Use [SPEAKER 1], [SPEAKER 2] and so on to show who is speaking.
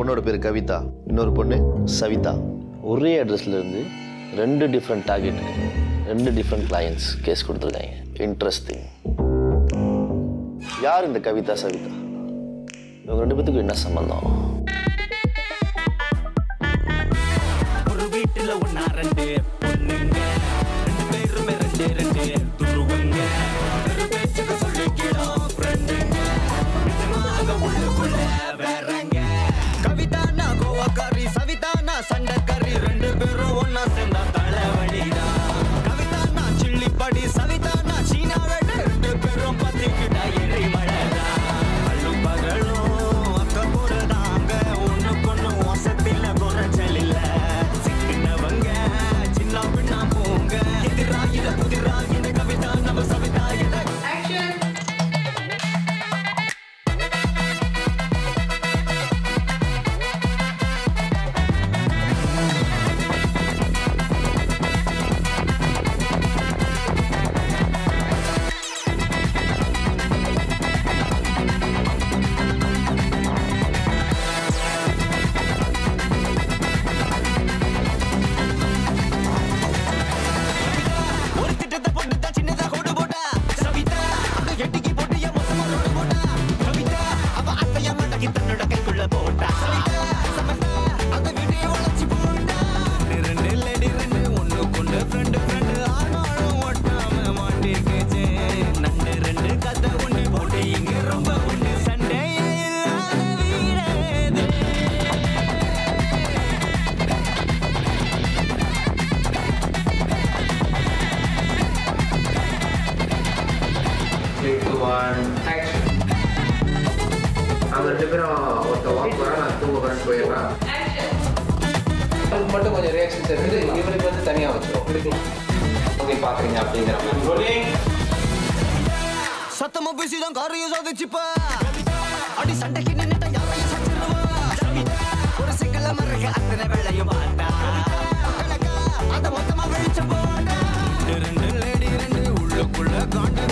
[SPEAKER 1] பொண்ணோட பேர் கவிதா, இன்னொரு பொண்ணு சவிதா. ஒரே அட்ரஸ்ல இருந்து 2 different target, 2 different clients case கொடுத்துருக்காங்க. இன்ட்ரெஸ்டிங். யார் இந்த கவிதா சவிதா? இவங்க 2 பேத்துக்கும் என்ன சம்பந்தம்?
[SPEAKER 2] ஒரு வீட்டுல ஒன்னா 2 பொண்ணுங்க, 2 பேருமே 2 துருவங்க, ஒரு பேச்சுக்கு சொல்லிக்கிறோம் ஃப்ரெண்டுங்க, நிஜமாக உள்ளுக்குள்ள வேறங்க. கவிதா நான் கோவாக்காரி, சவிதா நான் சண்டைக்காரி, 2 பேரும் ஒன்னா சேர்ந்தா தலைவலிதான். கவிதா நான் சில்லிப்படி, சவிதா நான் சீனா வெட்டு, 2 பேரும் பத்திக்கிட்டா எரிமழைதான். அள்ளும் பகலும் அக்க போறதாங்க, ஒண்ணுக்கொண்ணு வசத்தில குறைச்சல் இல்ல. சிக்கினவங்க சின்ன பின்னா போங்க, எதிராகிட புதிராகிட கவிதா நம்ம சவிதா என. ஒரு திட்டத்தை போட்டுதான் சின்னதா கோடு போட்டா சவிதா, அந்த எட்டிக்கு போட்டு என் மொத்தமா ரோடு போட்டா கவிதா, அவ அத்தையா மடக்கி தன்னோட கைக்குள்ள போட்டா சவிதா, சமத்தா அந்த வீட்டையே உழைச்சி போட்டா. 2 லேடி 2 ஒண்ணு கொண்டு ஃப்ரெண்டு ஆனாலும் ஒட்டாம மாட்டிருக்கேச்சு. நண்டு 2 கதை ஒண்ணு போட்டு இங்க ரொம்ப ஒண்ணு சண்டையே இல்லாத வீரேது.
[SPEAKER 3] Action. அவங்க 2 பேரும் ஒருத்த வாக் வர, நான் தூங்க வரேன்னு போயிடுறான். அவருக்கு மட்டும் கொஞ்சம் ரியாக்ஷன்ஸ் இருக்குது, இவருக்கு வந்து தனியாக வச்சிடும். ஓகே பார்க்குறீங்க அப்படிங்கிற மாதிரி.
[SPEAKER 2] சத்தமா பேசிதான் காரையும் சாதிச்சுப்பா, அடி சண்டைக்கு நின்னுட்டா யாரையும் சச்சிருவா. ஒரு சிக்கல மறக்க அத்தனை வேலையும் பார்த்தா, அத மொத்தமா வெளிச்ச போட்டா. 2 லேடி 2 உள்ளுக்குள்ள காண்டு